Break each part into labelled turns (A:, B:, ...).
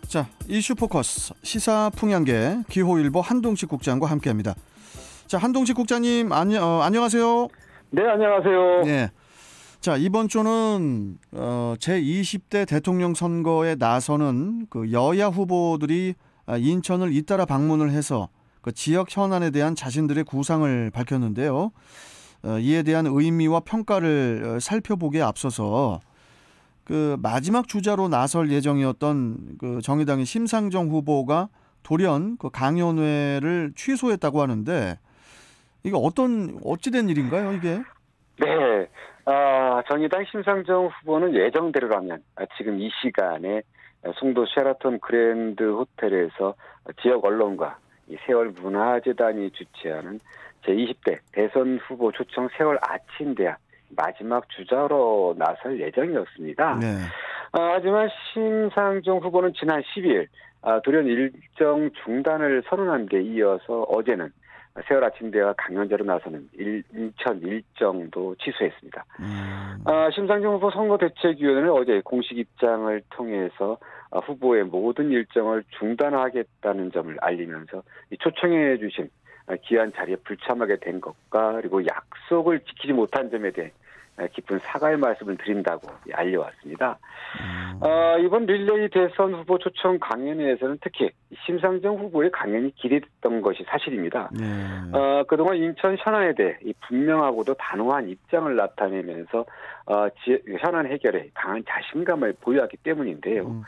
A: 자, 이슈 포커스 시사 풍향계 기호일보 한동식 국장과 함께합니다. 자, 한동식 국장님 안녕하세요.
B: 네, 안녕하세요.
A: 네. 자, 이번 주는 제20대 대통령 선거에 나서는 그 여야 후보들이 인천을 잇따라 방문을 해서 그 지역 현안에 대한 자신들의 구상을 밝혔는데요. 이에 대한 의미와 평가를 살펴보기에 앞서서 그 마지막 주자로 나설 예정이었던 그 정의당의 심상정 후보가 돌연 그 강연회를 취소했다고 하는데 이게 어찌된 일인가요, 이게?
B: 네, 정의당 심상정 후보는 예정대로라면 지금 이 시간에 송도 쉐라톤 그랜드 호텔에서 지역 언론과 이 세월 문화재단이 주최하는 제20대 대선 후보 초청 세월 아침 대화 마지막 주자로 나설 예정이었습니다.
A: 네.
B: 하지만 심상정 후보는 지난 12일 돌연 일정 중단을 선언한 데 이어서 어제는 세월 아침 대화 강연자로 나서는 인천 일정도 취소했습니다. 심상정 후보 선거대책위원회는 어제 공식 입장을 통해서 후보의 모든 일정을 중단하겠다는 점을 알리면서 초청해 주신 귀한 자리에 불참하게 된 것과 그리고 약속을 지키지 못한 점에 대해 깊은 사과의 말씀을 드린다고 알려왔습니다. 이번 릴레이 대선 후보 초청 강연회에서는 특히 심상정 후보의 강연이 기대됐던 것이 사실입니다. 그동안 인천 현안에 대해 분명하고도 단호한 입장을 나타내면서 현안 해결에 강한 자신감을 보유하기 때문인데요.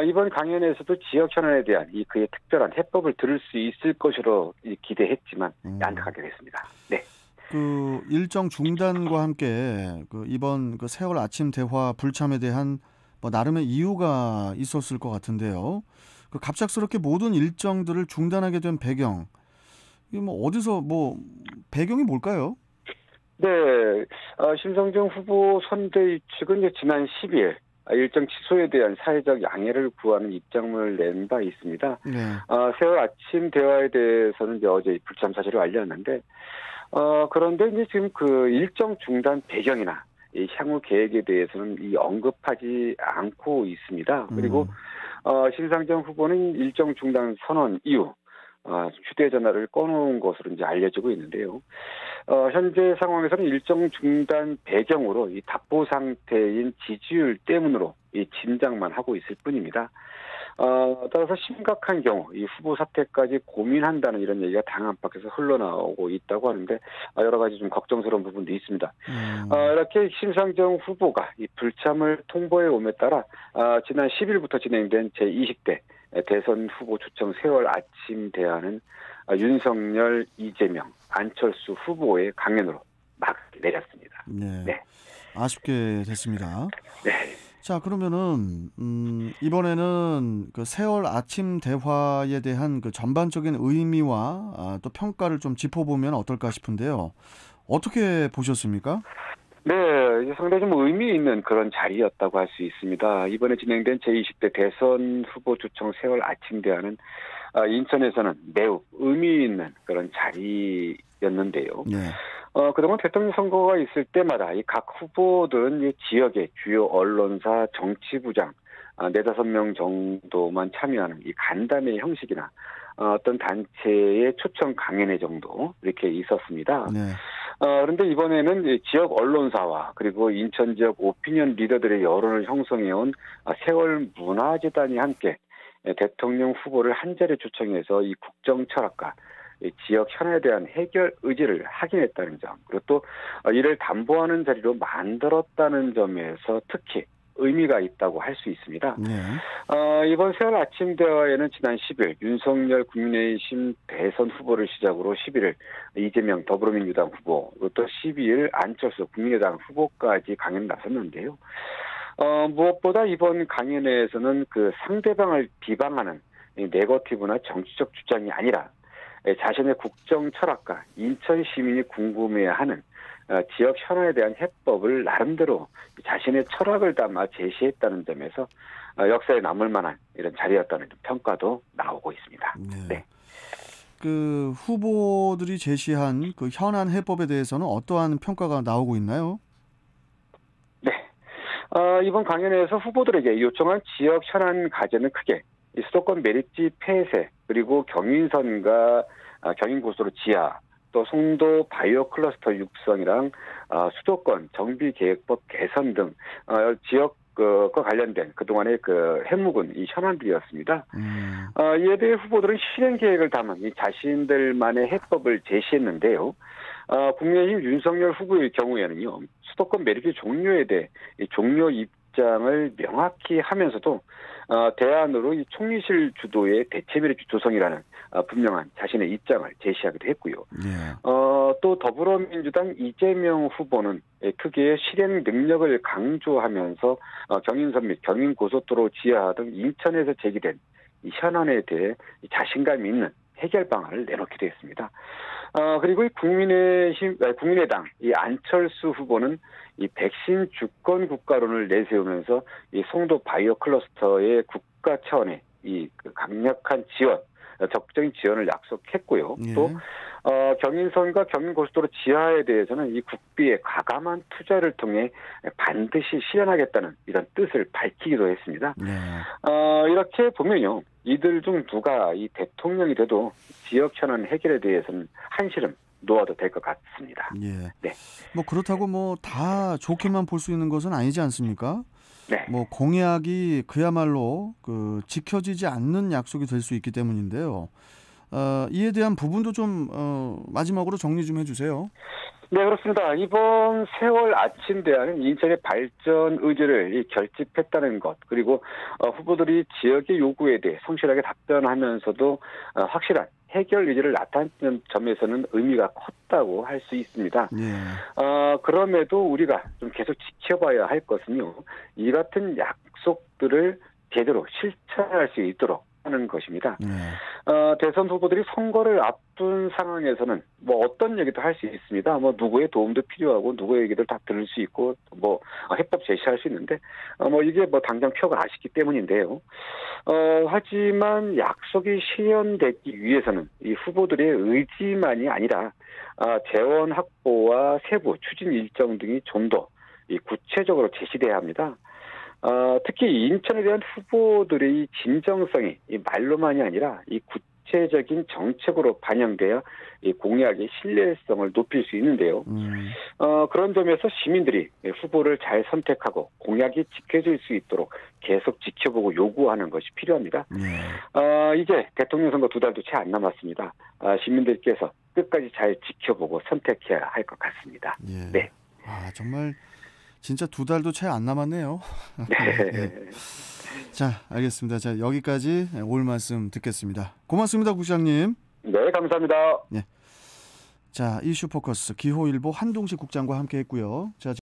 B: 이번 강연에서도 지역 현안에 대한 그의 특별한 해법을 들을 수 있을 것으로 기대했지만 안타깝게 됐습니다. 네.
A: 그 일정 중단과 함께 그 이번 그 세월 아침 대화 불참에 대한 뭐 나름의 이유가 있었을 것 같은데요. 그 갑작스럽게 모든 일정들을 중단하게 된 배경, 이게 뭐 어디서 배경이 뭘까요?
B: 네, 심상정 후보 선대위 측은 이제 지난 12일 일정 취소에 대한 사회적 양해를 구하는 입장을 낸 바 있습니다.
A: 네.
B: 세월 아침 대화에 대해서는 이제 어제 불참 사실을 알렸는데, 그런데 이제 지금 그 일정 중단 배경이나 이 향후 계획에 대해서는 언급하지 않고 있습니다. 그리고 심상정 후보는 일정 중단 선언 이후 휴대전화를 꺼놓은 것으로 이제 알려지고 있는데요. 현재 상황에서는 일정 중단 배경으로 이 답보 상태인 지지율 때문으로 이 짐작만 하고 있을 뿐입니다. 따라서 심각한 경우 이 후보 사퇴까지 고민한다는 이런 얘기가 당 안팎에서 흘러나오고 있다고 하는데 여러 가지 좀 걱정스러운 부분도 있습니다. 이렇게 심상정 후보가 이 불참을 통보해 옴에 따라 지난 10일부터 진행된 제20대 대선 후보 초청 세월 아침 대화는 윤석열, 이재명, 안철수 후보의 강연으로 막 내렸습니다.
A: 네.
B: 네.
A: 아쉽게 됐습니다.
B: 네.
A: 자, 그러면은 이번에는 그 세월 아침 대화에 대한 그 전반적인 의미와 또 평가를 좀 짚어보면 어떨까 싶은데요. 어떻게 보셨습니까?
B: 네, 상당히 좀 의미 있는 그런 자리였다고 할 수 있습니다. 이번에 진행된 제20대 대선 후보 초청 세월 아침 대화는 인천에서는 매우 의미 있는 그런 자리였는데요.
A: 네.
B: 그동안 대통령 선거가 있을 때마다 이 각 후보들은 이 지역의 주요 언론사, 정치부장 4-5명 정도만 참여하는 이 간담회 형식이나 어떤 단체의 초청 강연회 정도 이렇게 있었습니다.
A: 네.
B: 그런데 이번에는 지역 언론사와 그리고 인천 지역 오피니언 리더들의 여론을 형성해온 세월 문화재단이 함께 대통령 후보를 한 자리에 초청해서 이 국정 철학과 지역 현안에 대한 해결 의지를 확인했다는 점, 그리고 또 이를 담보하는 자리로 만들었다는 점에서 특히 의미가 있다고 할 수 있습니다.
A: 네.
B: 이번 세월 아침 대화에는 지난 10일 윤석열 국민의힘 대선 후보를 시작으로 11일 이재명 더불어민주당 후보, 그리고 또 12일 안철수 국민의당 후보까지 강연 나섰는데요. 무엇보다 이번 강연회에서는 그 상대방을 비방하는 네거티브나 정치적 주장이 아니라 자신의 국정 철학과 인천 시민이 궁금해하는 지역 현안에 대한 해법을 나름대로 자신의 철학을 담아 제시했다는 점에서 역사에 남을 만한 이런 자리였다는 평가도 나오고 있습니다.
A: 네.
B: 네.
A: 그 후보들이 제시한 그 현안 해법에 대해서는 어떠한 평가가 나오고 있나요?
B: 네. 이번 강연회에서 후보들에게 요청한 지역 현안 과제는 크게 이 수도권 매립지 폐쇄, 그리고 경인선과 경인고속도로 지하, 또 송도 바이오 클러스터 육성이랑 수도권 정비계획법 개선 등 지역 과 관련된 그동안의 해묵은 이 현안들이었습니다. 이에 대해 후보들은 실행 계획을 담은 이 자신들만의 해법을 제시했는데요. 국민의힘 윤석열 후보의 경우에는요, 수도권 매립지 종료에 대해 이 종료 입장을 명확히 하면서도 대안으로 이 총리실 주도의 대체 매립지 조성이라는 분명한 자신의 입장을 제시하기도 했고요.
A: 예.
B: 또 더불어민주당 이재명 후보는 특유의 실행 능력을 강조하면서 경인선 및 경인고속도로 지하 등 인천에서 제기된 이 현안에 대해 자신감 있는 해결 방안을 내놓기도 했습니다. 그리고 이 국민의당 이 안철수 후보는 이 백신 주권 국가론을 내세우면서 이 송도 바이오 클러스터의 국가 차원의 이 강력한 지원, 적극적인 지원을 약속했고요.
A: 예.
B: 또 경인선과 경인고속도로 지하에 대해서는 이 국비의 과감한 투자를 통해 반드시 실현하겠다는 이런 뜻을 밝히기도 했습니다.
A: 예.
B: 이렇게 보면요, 이들 중 누가 이 대통령이 돼도 지역 현안 해결에 대해서는 한시름 놓아도 될 것 같습니다.
A: 예.
B: 네.
A: 뭐 그렇다고 뭐 다 좋게만 볼 수 있는 것은 아니지 않습니까?
B: 네.
A: 뭐 공약이 그야말로 지켜지지 않는 약속이 될 수 있기 때문인데요. 이에 대한 부분도 좀 마지막으로 정리 좀 해주세요.
B: 네, 그렇습니다. 이번 세월 아침 대안은 인천의 발전 의지를 결집했다는 것, 그리고 후보들이 지역의 요구에 대해 성실하게 답변하면서도 확실한 해결 의지를 나타낸 점에서는 의미가 컸다고 할 수 있습니다.
A: 예.
B: 그럼에도 우리가 좀 계속 지켜봐야 할 것은요, 이 같은 약속들을 제대로 실천할 수 있도록 하는 것입니다.
A: 예.
B: 대선 후보들이 선거를 앞둔 상황에서는 뭐 어떤 얘기도 할 수 있습니다. 뭐 누구의 도움도 필요하고 누구의 얘기도 다 들을 수 있고 뭐 해법 제시할 수 있는데 뭐 이게 뭐 당장 표가 아쉽기 때문인데요. 하지만 약속이 실현되기 위해서는 이 후보들의 의지만이 아니라 재원 확보와 세부 추진 일정 등이 좀 더 구체적으로 제시돼야 합니다. 특히 인천에 대한 후보들의 진정성이 이 말로만이 아니라 이 구체적인 정책으로 반영되어 이 공약의 신뢰성을 높일 수 있는데요. 그런 점에서 시민들이 후보를 잘 선택하고 공약이 지켜질 수 있도록 계속 지켜보고 요구하는 것이 필요합니다. 이제 대통령 선거 2달도 채 안 남았습니다. 시민들께서 끝까지 잘 지켜보고 선택해야 할 것 같습니다.
A: 예.
B: 네.
A: 정말 진짜 2달도 채 안 남았네요.
B: 네.
A: 예. 자, 알겠습니다. 자, 여기까지 올 말씀 듣겠습니다. 고맙습니다, 국장님.
B: 네, 감사합니다.
A: 자, 이슈 포커스 기호일보 한동식 국장과 함께했고요. 자.